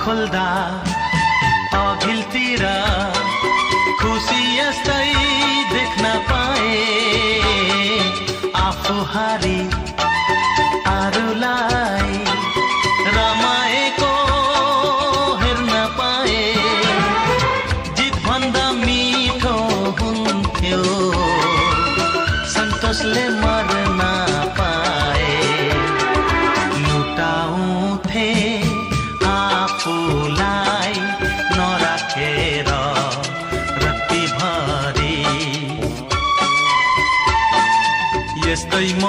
खोल्दा अघिल्तिर खुसी यस्तै देख्न पाए आफू हारी अरूलाई रमाएको हेर्न पाए जित भन्दा मिठो हुन्थ्यो सन्तोषले मर्न पाए लुटाउँथे आफूलाई नराखेर यस्तै म